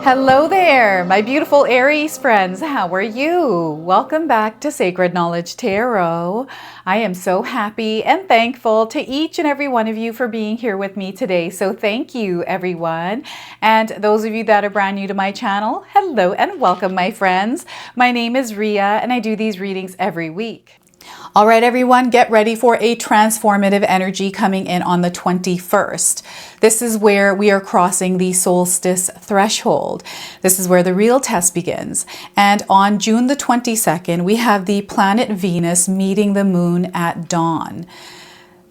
Hello there, my beautiful Aries friends. How are you? Welcome back to Sacred Knowledge Tarot. I am so happy and thankful to each and every one of you for being here with me today. So thank you, everyone. And those of you that are brand new to my channel, hello and welcome, my friends. My name is Ria and I do these readings every week. All right, everyone, get ready for a transformative energy coming in on the 21st. This is where we are crossing the solstice threshold. This is where the real test begins. And on June the 22nd, we have the planet Venus meeting the moon at dawn.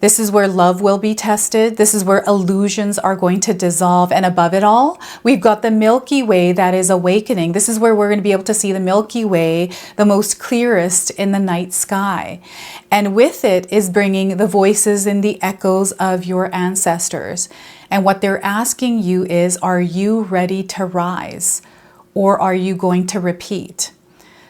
This is where love will be tested. This is where illusions are going to dissolve. And above it all, we've got the Milky Way that is awakening. This is where we're going to be able to see the Milky Way the most clearest in the night sky. And with it is bringing the voices and the echoes of your ancestors. And what they're asking you is, are you ready to rise? Or are you going to repeat?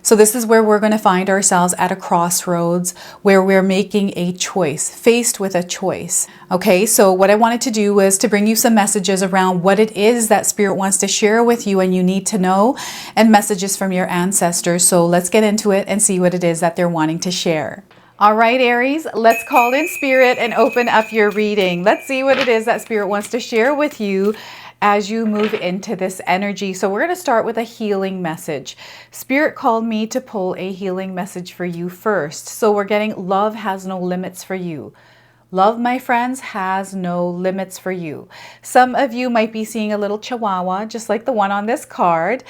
So this is where we're going to find ourselves at a crossroads where we're making a choice, faced with a choice. Okay, so what I wanted to do was to bring you some messages around what it is that Spirit wants to share with you and you need to know, and messages from your ancestors. So let's get into it and see what it is that they're wanting to share. All right, Aries, let's call in Spirit and open up your reading. Let's see what it is that Spirit wants to share with you as you move into this energy. So we're going to start with a healing message. Spirit called me to pull a healing message for you first. So we're getting love has no limits for you. Love, my friends, has no limits for you. Some of you might be seeing a little chihuahua, just like the one on this card.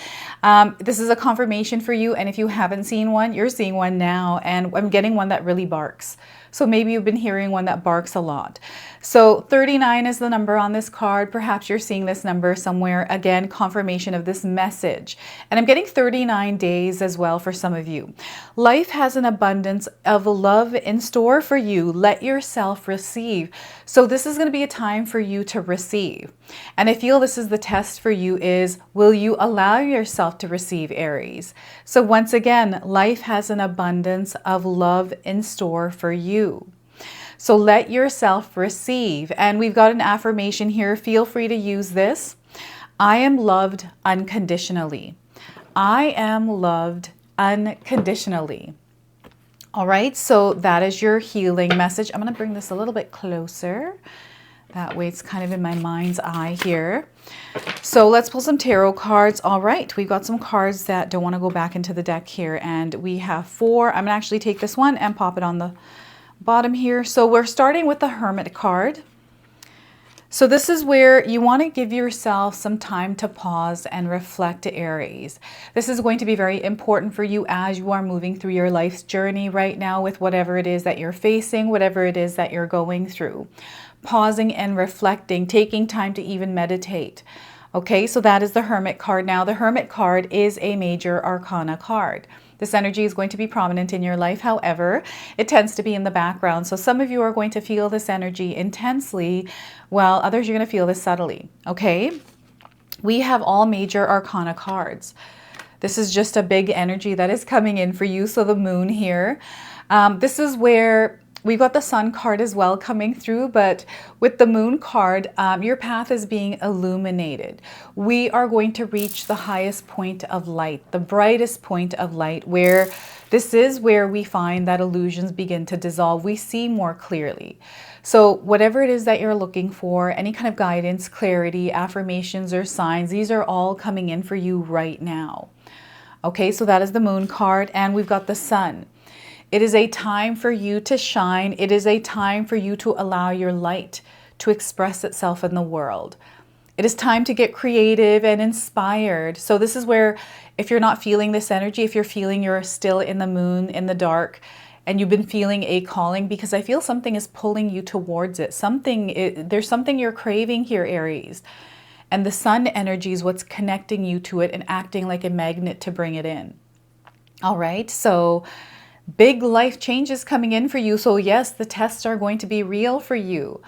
This is a confirmation for you. And if you haven't seen one, you're seeing one now. And I'm getting one that really barks. So maybe you've been hearing one that barks a lot. So 39 is the number on this card. Perhaps you're seeing this number somewhere. Again, confirmation of this message. And I'm getting 39 days as well for some of you. Life has an abundance of love in store for you. Let yourself receive. So this is going to be a time for you to receive. And I feel this is the test for you is, will you allow yourself to receive, Aries? So once again, life has an abundance of love in store for you. So let yourself receive. And we've got an affirmation here. Feel free to use this. I am loved unconditionally. I am loved unconditionally. All right, so that is your healing message. I'm going to bring this a little bit closer. That way it's kind of in my mind's eye here. So let's pull some tarot cards. All right, we've got some cards that don't want to go back into the deck here. And we have 4. I'm going to actually take this one and pop it on the bottom here. So we're starting with the Hermit card. So this is where you want to give yourself some time to pause and reflect, Aries. This is going to be very important for you as you are moving through your life's journey right now with whatever it is that you're facing, whatever it is that you're going through. Pausing and reflecting, taking time to even meditate. Okay, so that is the Hermit card. Now, the Hermit card is a major arcana card. This energy is going to be prominent in your life. However, it tends to be in the background. So some of you are going to feel this energy intensely, while others you're going to feel this subtly. Okay, we have all major arcana cards. This is just a big energy that is coming in for you. So the moon here, this is where we've got the Sun card as well coming through, but with the Moon card, your path is being illuminated. We are going to reach the highest point of light, the brightest point of light, where this is where we find that illusions begin to dissolve. We see more clearly. So whatever it is that you're looking for, any kind of guidance, clarity, affirmations, or signs, these are all coming in for you right now. Okay, so that is the Moon card, and we've got the Sun. It is a time for you to shine. It is a time for you to allow your light to express itself in the world. It is time to get creative and inspired. So this is where, if you're not feeling this energy, if you're feeling you're still in the moon, in the dark, and you've been feeling a calling, because I feel something is pulling you towards it. There's something you're craving here, Aries. And the Sun energy is what's connecting you to it and acting like a magnet to bring it in. All right, so big life changes coming in for you. So yes, the tests are going to be real for you.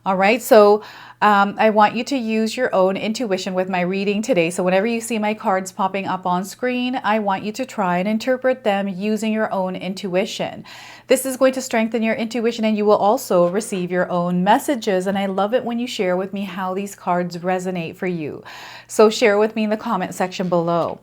All right, so I want you to use your own intuition with my reading today. So whenever you see my cards popping up on screen, I want you to try and interpret them using your own intuition. This is going to strengthen your intuition, and you will also receive your own messages. And I love it when you share with me how these cards resonate for you. So share with me in the comment section below.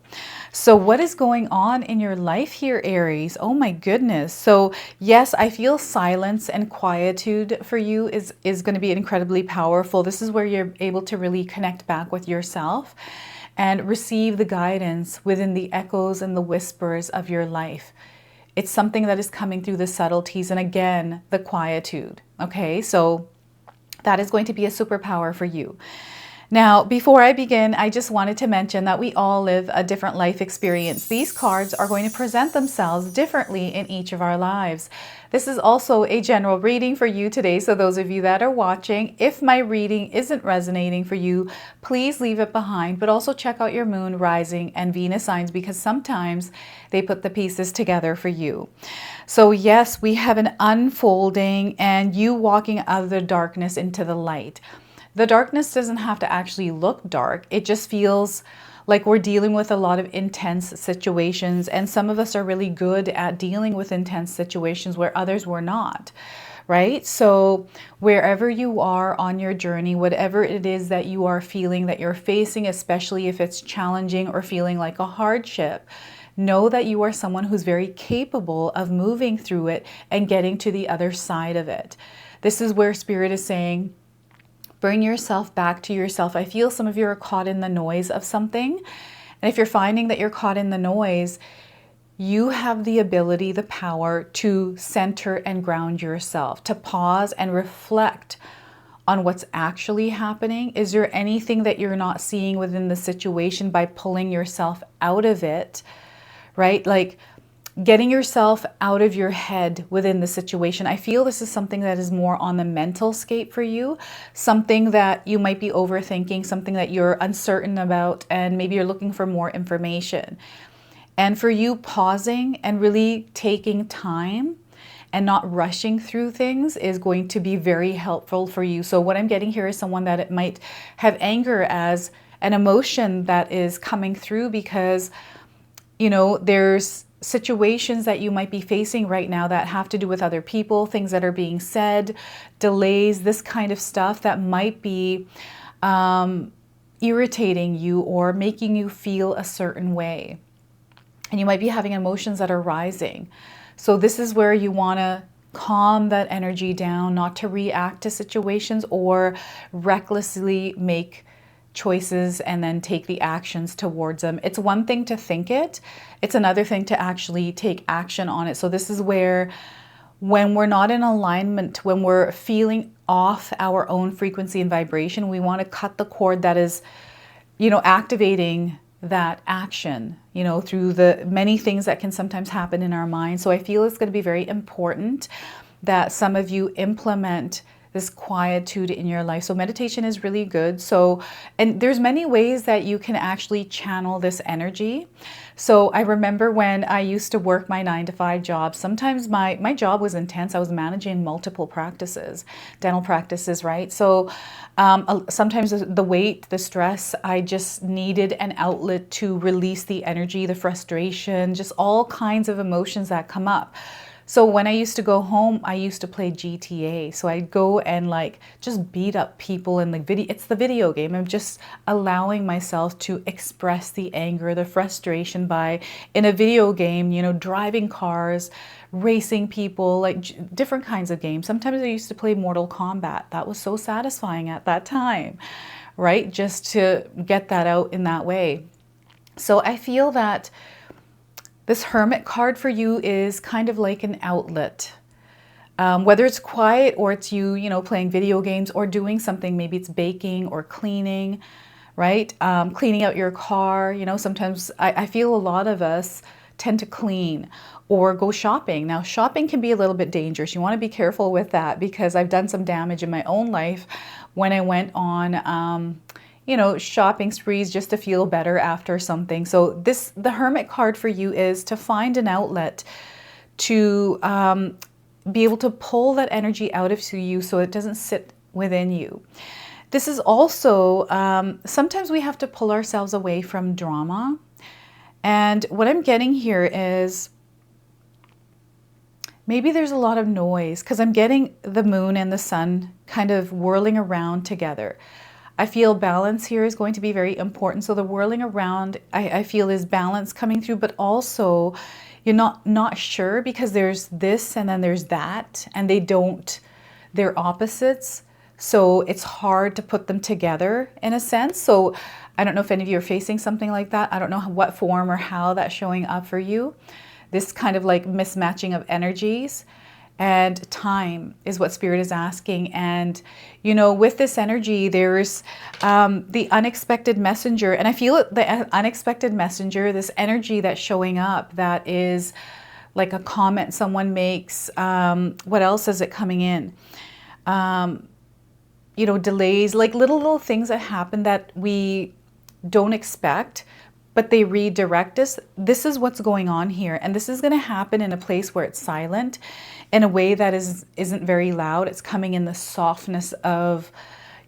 So what is going on in your life here, Aries? Oh my goodness. So yes, I feel silence and quietude for you is going to be incredibly powerful. This is where you're able to really connect back with yourself and receive the guidance within the echoes and the whispers of your life. It's something that is coming through the subtleties and again, the quietude. Okay, so that is going to be a superpower for you. Now, before I begin, I just wanted to mention that we all live a different life experience. These cards are going to present themselves differently in each of our lives. This is also a general reading for you today, so those of you that are watching, if my reading isn't resonating for you, please leave it behind, but also check out your moon, rising, and Venus signs because sometimes they put the pieces together for you. So yes, we have an unfolding and you walking out of the darkness into the light. The darkness doesn't have to actually look dark. It just feels like we're dealing with a lot of intense situations, and some of us are really good at dealing with intense situations where others were not, right? So wherever you are on your journey, whatever it is that you are feeling that you're facing, especially if it's challenging or feeling like a hardship, know that you are someone who's very capable of moving through it and getting to the other side of it. This is where Spirit is saying, bring yourself back to yourself. I feel some of you are caught in the noise of something. And if you're finding that you're caught in the noise, you have the ability, the power to center and ground yourself, to pause and reflect on what's actually happening. Is there anything that you're not seeing within the situation by pulling yourself out of it, right? Like getting yourself out of your head within the situation. I feel this is something that is more on the mental scape for you, something that you might be overthinking, something that you're uncertain about, and maybe you're looking for more information. And for you, pausing and really taking time and not rushing through things is going to be very helpful for you. So what I'm getting here is someone that it might have anger as an emotion that is coming through because, you know, there's situations that you might be facing right now that have to do with other people, things that are being said, delays, this kind of stuff that might be irritating you or making you feel a certain way. And you might be having emotions that are rising. So this is where you want to calm that energy down, not to react to situations or recklessly make choices and then take the actions towards them. It's one thing to think it, it's another thing to actually take action on it. So this is where when we're not in alignment, when we're feeling off our own frequency and vibration, we want to cut the cord that is, you know, activating that action, you know, through the many things that can sometimes happen in our mind. So I feel it's going to be very important that some of you implement this quietude in your life. So meditation is really good. So, and there's many ways that you can actually channel this energy. So I remember when I used to work my 9-to-5 job, sometimes my job was intense. I was managing multiple practices, dental practices, right? So sometimes the weight, the stress, I just needed an outlet to release the energy, the frustration, just all kinds of emotions that come up. So when I used to go home, I used to play GTA. So I'd go and like just beat up people in the video. It's the video game. I'm just allowing myself to express the anger, the frustration by, in a video game, you know, driving cars, racing people, like different kinds of games. Sometimes I used to play Mortal Kombat. That was so satisfying at that time, right? Just to get that out in that way. So I feel that this Hermit card for you is kind of like an outlet. Whether it's quiet or it's you know, playing video games or doing something, maybe it's baking or cleaning, right? Cleaning out your car, you know, sometimes I feel a lot of us tend to clean or go shopping. Now, shopping can be a little bit dangerous. You want to be careful with that because I've done some damage in my own life when I went on you know, shopping sprees just to feel better after something. So the Hermit card for you is to find an outlet to be able to pull that energy out of you so it doesn't sit within you. This is also, sometimes we have to pull ourselves away from drama. And what I'm getting here is maybe there's a lot of noise, because I'm getting the moon and the sun kind of whirling around together. I feel balance here is going to be very important. So the whirling around, I feel, is balance coming through, but also you're not sure, because there's this and then there's that, and they're opposites. So it's hard to put them together in a sense. So I don't know if any of you are facing something like that. I don't know what form or how that's showing up for you. This kind of like mismatching of energies. And time is what Spirit is asking. And, you know, with this energy, there's the unexpected messenger. And I feel it, the unexpected messenger, this energy that's showing up, that is like a comment someone makes. What else is it coming in? You know, delays, like little things that happen that we don't expect, but they redirect us. This is what's going on here. And this is going to happen in a place where it's silent, in a way that isn't very loud. It's coming in the softness of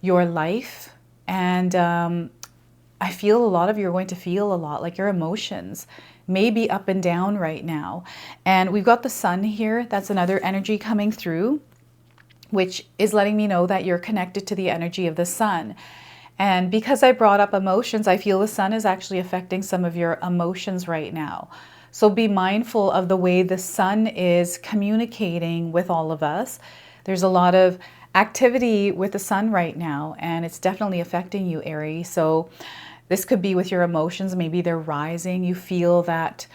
your life. And I feel a lot of you are going to feel a lot, like your emotions may be up and down right now. And we've got the sun here. That's another energy coming through, which is letting me know that you're connected to the energy of the sun. And because I brought up emotions, I feel the sun is actually affecting some of your emotions right now. So be mindful of the way the sun is communicating with all of us. There's a lot of activity with the sun right now, and it's definitely affecting you, Aries. So this could be with your emotions. Maybe they're rising. You feel that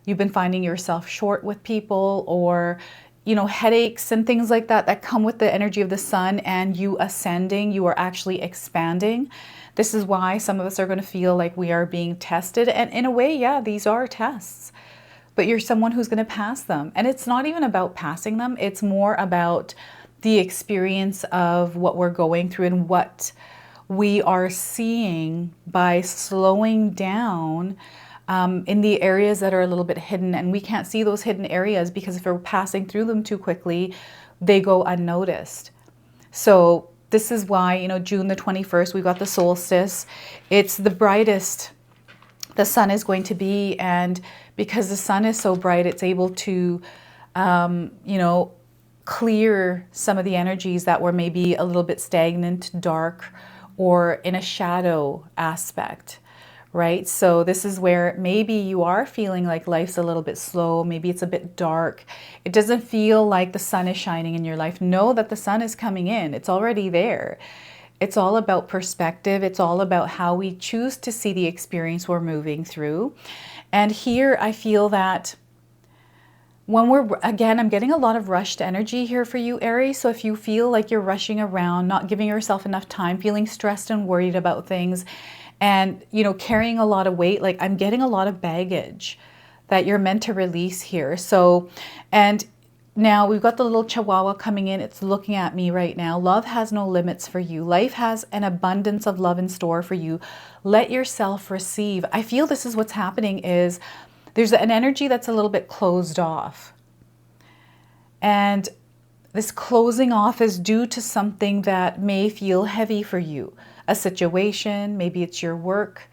you've been finding yourself short with people, or you know, headaches and things like that that come with the energy of the sun, and you ascending, you are actually expanding. This is why some of us are going to feel like we are being tested. And in a way, yeah, these are tests, but you're someone who's going to pass them. And it's not even about passing them. It's more about the experience of what we're going through and what we are seeing by slowing down in the areas that are a little bit hidden. And we can't see those hidden areas, because if we're passing through them too quickly, they go unnoticed. So this is why, you know, June the 21st, we've got the solstice. It's the brightest the sun is going to be. And because the sun is so bright, it's able to, you know, clear some of the energies that were maybe a little bit stagnant, dark, or in a shadow aspect. Right? So this is where maybe you are feeling like life's a little bit slow. Maybe it's a bit dark. It doesn't feel like the sun is shining in your life. Know that the sun is coming in. It's already there. It's all about perspective. It's all about how we choose to see the experience we're moving through. And here I feel that when again, I'm getting a lot of rushed energy here for you, Aries. So if you feel like you're rushing around, not giving yourself enough time, feeling stressed and worried about things, and, you know, carrying a lot of weight, like I'm getting a lot of baggage that you're meant to release here. So, and now we've got the little chihuahua coming in. It's looking at me right now. Love has no limits for you. Life has an abundance of love in store for you. Let yourself receive. I feel this is what's happening, is there's an energy that's a little bit closed off. And this closing off is due to something that may feel heavy for you. A situation, maybe it's your work,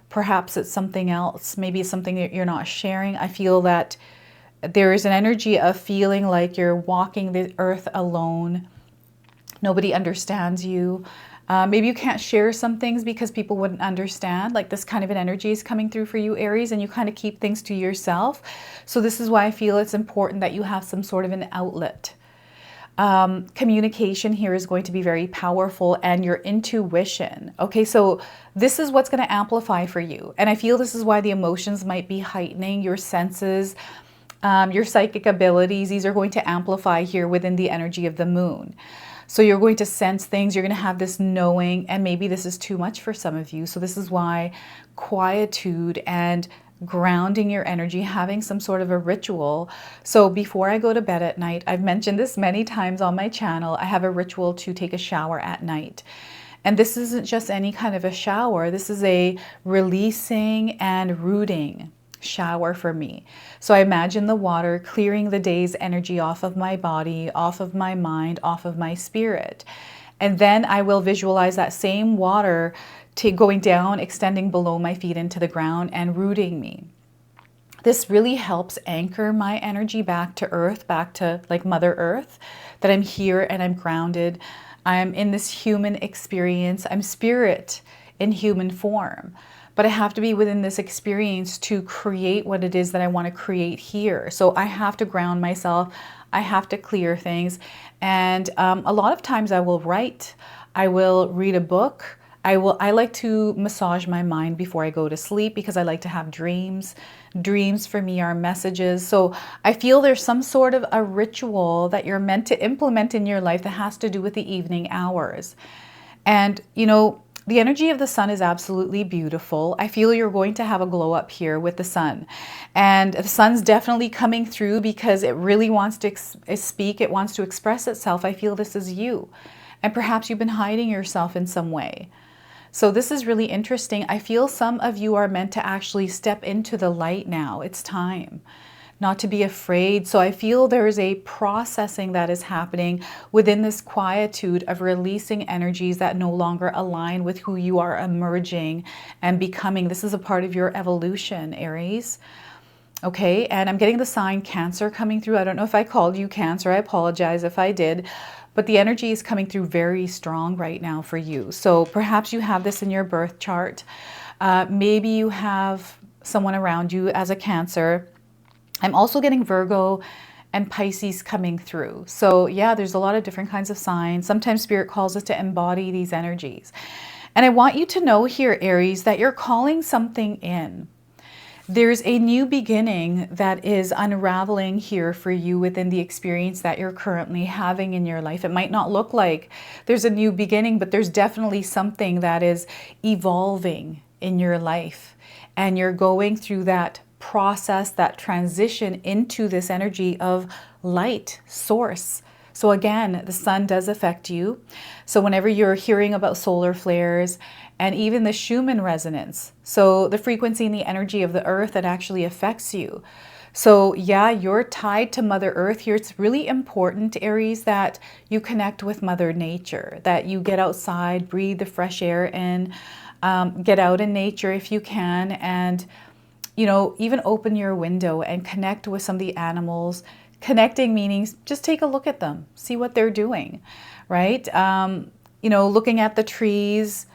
perhaps it's something else, maybe it's something that you're not sharing. I feel that there is an energy of feeling like you're walking the earth alone. Nobody understands you. Maybe you can't share some things because people wouldn't understand. Like this kind of an energy is coming through for you, Aries, and you kind of keep things to yourself. So this is why I feel it's important that you have some sort of an outlet. Communication here is going to be very powerful, and your intuition. Okay, so this is what's going to amplify for you. And I feel this is why the emotions might be heightening, your senses, your psychic abilities. These are going to amplify here within the energy of the moon. So you're going to sense things, you're going to have this knowing, and maybe this is too much for some of you. So this is why quietude and grounding your energy, having some sort of a ritual. So before I go to bed at night, I've mentioned this many times on my channel, I have a ritual to take a shower at night. And this isn't just any kind of a shower. This is a releasing and rooting shower for me. So I imagine the water clearing the day's energy off of my body, off of my mind, off of my spirit. And then I will visualize that same water going down, extending below my feet into the ground and rooting me. This really helps anchor my energy back to earth, back to like Mother Earth, that I'm here and I'm grounded. I'm in this human experience. I'm spirit in human form. But I have to be within this experience to create what it is that I want to create here. So I have to ground myself. I have to clear things. And a lot of times I will write. I will read a book. I like to massage my mind before I go to sleep because I like to have dreams. Dreams for me are messages. So I feel there's some sort of a ritual that you're meant to implement in your life that has to do with the evening hours. And, you know, the energy of the sun is absolutely beautiful. I feel you're going to have a glow up here with the sun. And the sun's definitely coming through because it really wants to speak. It wants to express itself. I feel this is you. And perhaps you've been hiding yourself in some way. So this is really interesting. I feel some of you are meant to actually step into the light now. It's time. Not to be afraid. So I feel there is a processing that is happening within this quietude of releasing energies that no longer align with who you are emerging and becoming. This is a part of your evolution, Aries. Okay, and I'm getting the sign Cancer coming through. I don't know if I called you Cancer. I apologize if I did. But the energy is coming through very strong right now for you. So perhaps you have this in your birth chart. Maybe you have someone around you as a Cancer. I'm also getting Virgo and Pisces coming through. So yeah, there's a lot of different kinds of signs. Sometimes Spirit calls us to embody these energies. And I want you to know here, Aries, that you're calling something in. There's a new beginning that is unraveling here for you within the experience that you're currently having in your life. It might not look like there's a new beginning, but there's definitely something that is evolving in your life. And you're going through that process, that transition into this energy of light source. So again, the sun does affect you. So whenever you're hearing about solar flares and even the Schumann resonance, so the frequency and the energy of the earth that actually affects you. So yeah, you're tied to Mother Earth here. It's really important, Aries, that you connect with Mother Nature, that you get outside, breathe the fresh air in, get out in nature if you can, and you know, even open your window and connect with some of the animals. Connecting meaning just take a look at them, see what they're doing, right? You know, looking at the trees.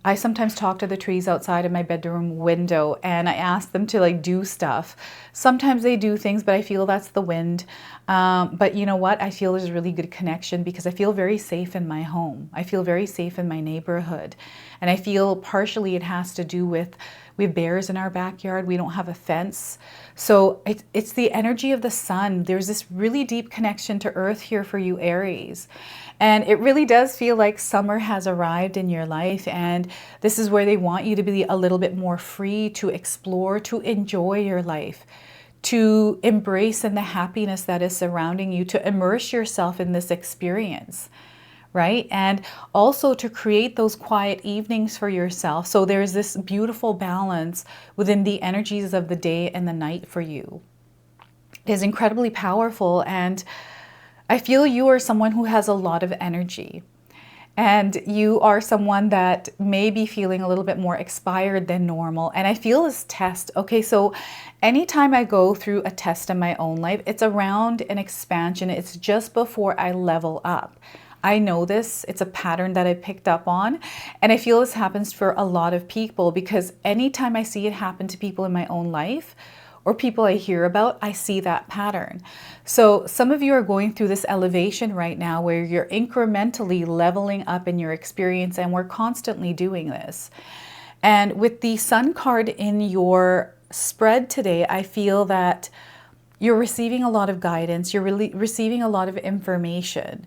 I sometimes talk to the trees outside of my bedroom window and I ask them to like do stuff. Sometimes they do things, but I feel that's the wind. But you know what? I feel there's a really good connection because I feel very safe in my home. I feel very safe in my neighborhood. And I feel partially it has to do with we have bears in our backyard. We don't have a fence. So it's the energy of the sun. There's this really deep connection to earth here for you, Aries. And it really does feel like summer has arrived in your life. And this is where they want you to be a little bit more free to explore, to enjoy your life, to embrace in the happiness that is surrounding you, to immerse yourself in this experience. Right? And also to create those quiet evenings for yourself. So there's this beautiful balance within the energies of the day and the night for you. It is incredibly powerful. And I feel you are someone who has a lot of energy. And you are someone that may be feeling a little bit more expired than normal. And I feel this test. Okay, so anytime I go through a test in my own life, it's around an expansion. It's just before I level up. I know this, it's a pattern that I picked up on, and I feel this happens for a lot of people because anytime I see it happen to people in my own life or people I hear about, I see that pattern. So some of you are going through this elevation right now where you're incrementally leveling up in your experience, and we're constantly doing this. And with the Sun card in your spread today, I feel that you're receiving a lot of guidance, you're really receiving a lot of information.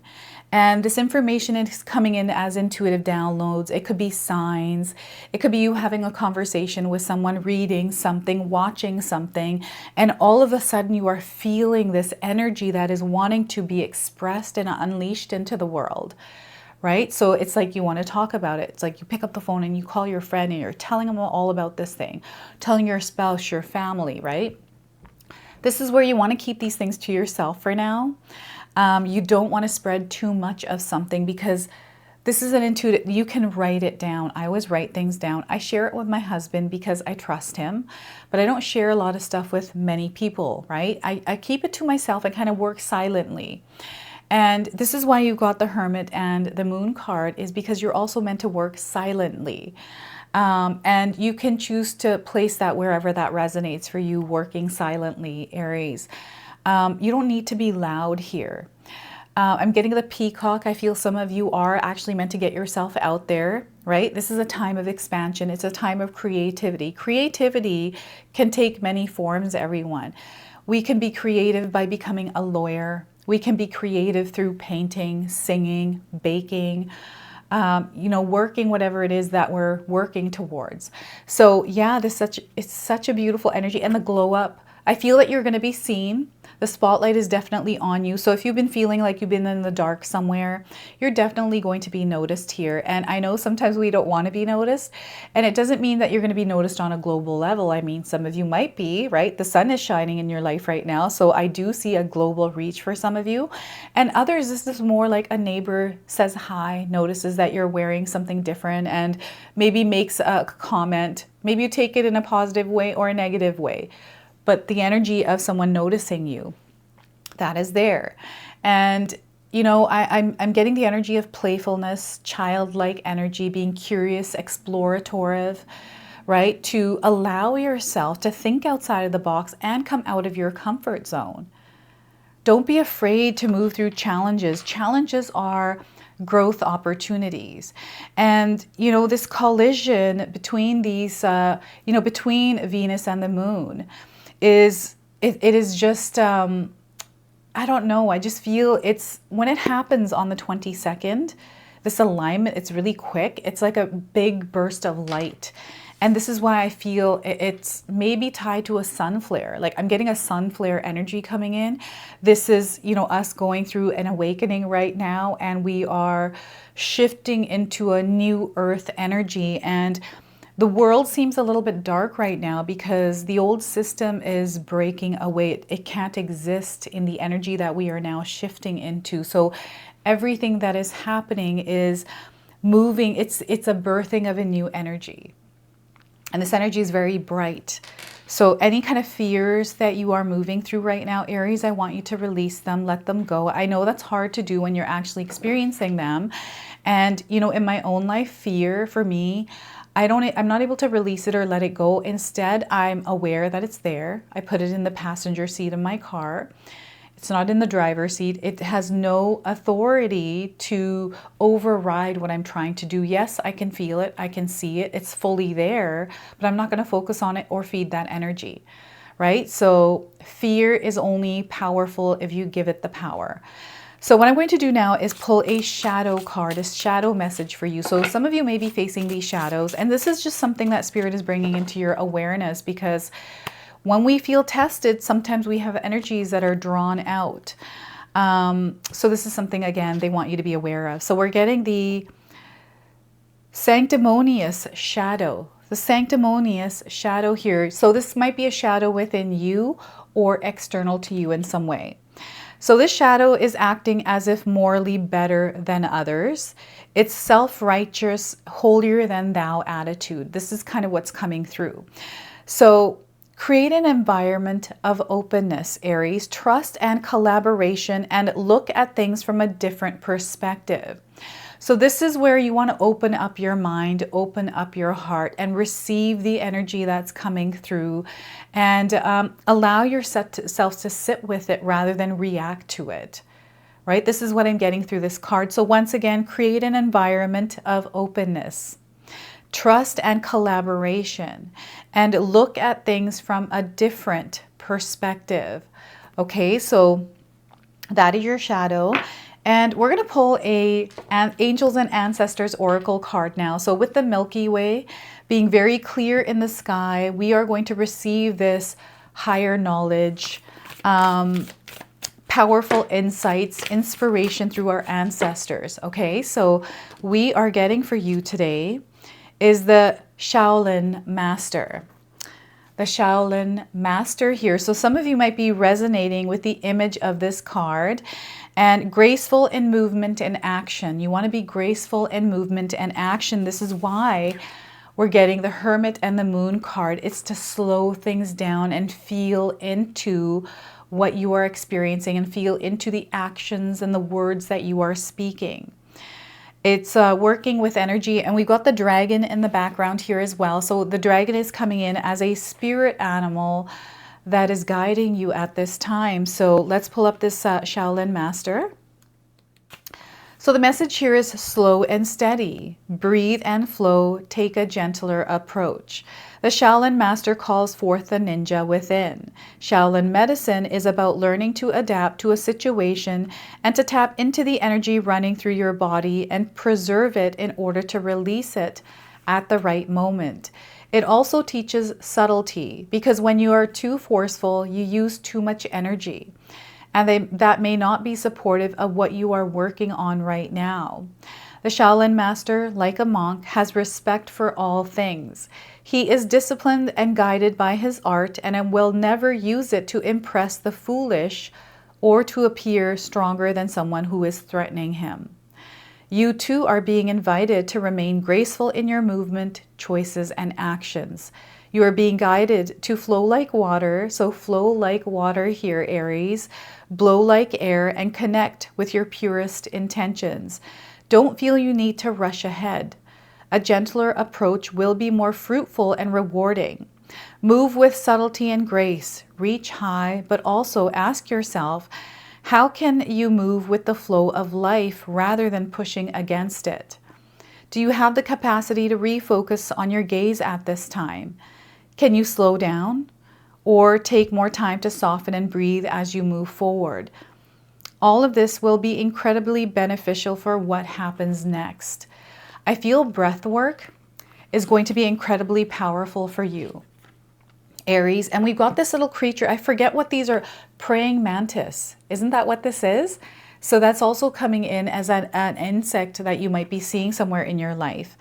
And this information is coming in as intuitive downloads. It could be signs. It could be you having a conversation with someone, reading something, watching something, and all of a sudden you are feeling this energy that is wanting to be expressed and unleashed into the world, right? So it's like you want to talk about it. It's like you pick up the phone and you call your friend and you're telling them all about this thing, telling your spouse, your family, right? This is where you want to keep these things to yourself for now. You don't want to spread too much of something because This is an intuitive, you can write it down. I always write things down. I share it with my husband because I trust him, but I don't share a lot of stuff with many people, right? I keep it to myself. I kind of work silently. And this is why you got the Hermit and the Moon card, is because you're also meant to work silently. And you can choose to place that wherever that resonates for you, working silently, Aries. You don't need to be loud here. I'm getting the Peacock. I feel some of you are actually meant to get yourself out there, right? This is a time of expansion. It's a time of creativity. Creativity can take many forms, everyone. We can be creative by becoming a lawyer. We can be creative through painting, singing, baking, you know, working whatever it is that we're working towards. So yeah, it's such a beautiful energy. And the glow up, I feel that you're going to be seen. The spotlight is definitely on you. So if you've been feeling like you've been in the dark somewhere, you're definitely going to be noticed here. And I know sometimes we don't want to be noticed. And it doesn't mean that you're going to be noticed on a global level. I mean, some of you might be, right? The sun is shining in your life right now. So I do see a global reach for some of you. And others, this is more like a neighbor says hi, notices that you're wearing something different, and maybe makes a comment. Maybe you take it in a positive way or a negative way. But the energy of someone noticing you, that is there. And, you know, I'm getting the energy of playfulness, childlike energy, being curious, explorative, right? To allow yourself to think outside of the box and come out of your comfort zone. Don't be afraid to move through challenges. Challenges are growth opportunities. And, you know, this collision between these, you know, between Venus and the Moon, it is just, I don't know, I just feel it's, when it happens on the 22nd, this alignment, it's really quick. It's like a big burst of light. And this is why I feel it's maybe tied to a sun flare. Like I'm getting a sun flare energy coming in. This is, you know, us going through an awakening right now, and we are shifting into a new earth energy. And the world seems a little bit dark right now because the old system is breaking away. It can't exist in the energy that we are now shifting into. So everything that is happening is moving. It's a birthing of a new energy. And this energy is very bright. So any kind of fears that you are moving through right now, Aries, I want you to release them, let them go. I know that's hard to do when you're actually experiencing them. And, you know, in my own life, fear for me, I'm not able to release it or let it go. Instead, I'm aware that it's there. I put it in the passenger seat of my car. It's not in the driver's seat. It has no authority to override what I'm trying to do. Yes, I can feel it. I can see it. It's fully there, but I'm not going to focus on it or feed that energy, right? So fear is only powerful if you give it the power. So what I'm going to do now is pull a shadow card, a shadow message for you. So some of you may be facing these shadows, and this is just something that Spirit is bringing into your awareness, because when we feel tested, sometimes we have energies that are drawn out. So this is something, again, they want you to be aware of. So we're getting the sanctimonious shadow. The sanctimonious shadow here. So this might be a shadow within you or external to you in some way. So this shadow is acting as if morally better than others. It's self-righteous, holier than thou attitude. This is kind of what's coming through. So create an environment of openness, Aries, trust and collaboration, and look at things from a different perspective. So this is where you want to open up your mind, open up your heart, and receive the energy that's coming through, and allow yourself to sit with it rather than react to it, right? This is what I'm getting through this card. So once again, create an environment of openness, trust and collaboration, and look at things from a different perspective. Okay, so that is your shadow. And we're going to pull an Angels and Ancestors Oracle card now. So with the Milky Way being very clear in the sky, we are going to receive this higher knowledge, powerful insights, inspiration through our ancestors. Okay, so we are getting for you today is the Shaolin Master. the Shaolin Master here. So some of you might be resonating with the image of this card. And graceful in movement and action. You want to be graceful in movement and action. This is why we're getting the Hermit and the Moon card. It's to slow things down and feel into what you are experiencing and feel into the actions and the words that you are speaking. It's working with energy, and we've got the dragon in the background here as well. So the dragon is coming in as a spirit animal that is guiding you at this time. So let's pull up this Shaolin Master. So the message here is slow and steady. Breathe and flow. Take a gentler approach. The Shaolin Master calls forth the ninja within. Shaolin medicine is about learning to adapt to a situation and to tap into the energy running through your body and preserve it in order to release it at the right moment. It also teaches subtlety, because when you are too forceful, you use too much energy. And that may not be supportive of what you are working on right now. The Shaolin Master, like a monk, has respect for all things. He is disciplined and guided by his art and will never use it to impress the foolish or to appear stronger than someone who is threatening him. You too are being invited to remain graceful in your movement, choices, and actions. You are being guided to flow like water, so flow like water here, Aries. Blow like air and connect with your purest intentions. Don't feel you need to rush ahead. A gentler approach will be more fruitful and rewarding. Move with subtlety and grace. Reach high, but also ask yourself, how can you move with the flow of life rather than pushing against it? Do you have the capacity to refocus on your gaze at this time? Can you slow down or take more time to soften and breathe as you move forward? All of this will be incredibly beneficial for what happens next. I feel breath work is going to be incredibly powerful for you, Aries. And we've got this little creature. I forget what these are. Praying mantis. Isn't that what this is? So that's also coming in as an insect that you might be seeing somewhere in your life.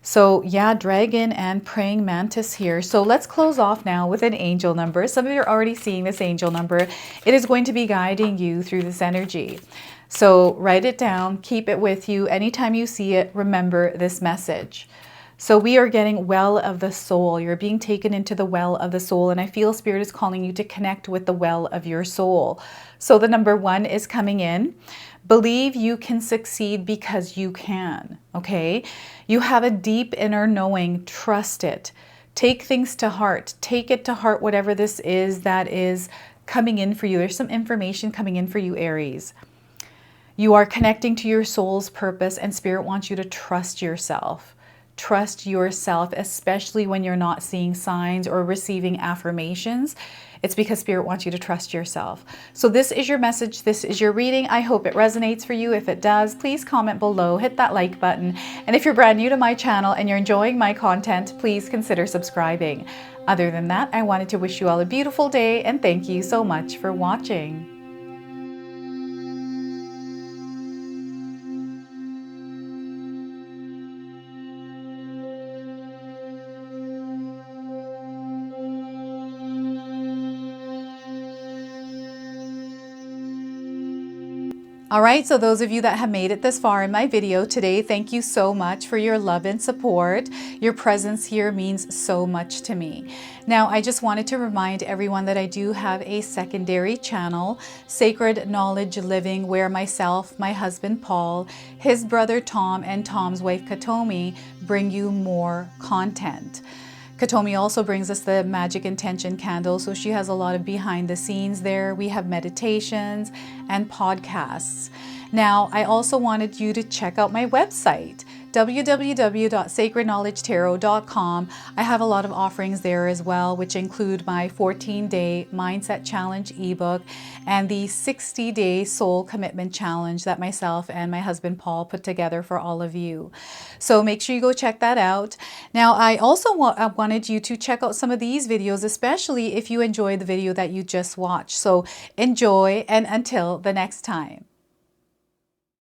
So yeah, dragon and praying mantis here. So let's close off now with an angel number. Some of you are already seeing this angel number. It is going to be guiding you through this energy. So write it down, keep it with you. Anytime you see it, remember this message. So we are getting well of the soul. You're being taken into the well of the soul. And I feel Spirit is calling you to connect with the well of your soul. So the number 1 is coming in. Believe you can succeed because you can, okay? You have a deep inner knowing. Trust it. Take things to heart. Take it to heart, whatever this is that is coming in for you. There's some information coming in for you, Aries. You are connecting to your soul's purpose, and Spirit wants you to trust yourself. Trust yourself, especially when you're not seeing signs or receiving affirmations. It's because Spirit wants you to trust yourself. So this is your message. This is your reading. I hope it resonates for you. If it does, please comment below, hit that like button. And if you're brand new to my channel and you're enjoying my content, please consider subscribing. Other than that, I wanted to wish you all a beautiful day, and thank you so much for watching. All right, so those of you that have made it this far in my video today, thank you so much for your love and support. Your presence here means so much to me. Now, I just wanted to remind everyone that I do have a secondary channel, Sacred Knowledge Living, where myself, my husband Paul, his brother Tom, and Tom's wife Katomi bring you more content. Katomi also brings us the Magic Intention candle, so she has a lot of behind the scenes there. We have meditations and podcasts. Now, I also wanted you to check out my website, www.sacredknowledgetarot.com. I have a lot of offerings there as well, which include my 14-day Mindset Challenge ebook and the 60-day Soul Commitment Challenge that myself and my husband Paul put together for all of you. So make sure you go check that out. Now, I also wanted you to check out some of these videos, especially if you enjoyed the video that you just watched. So enjoy, and until the next time.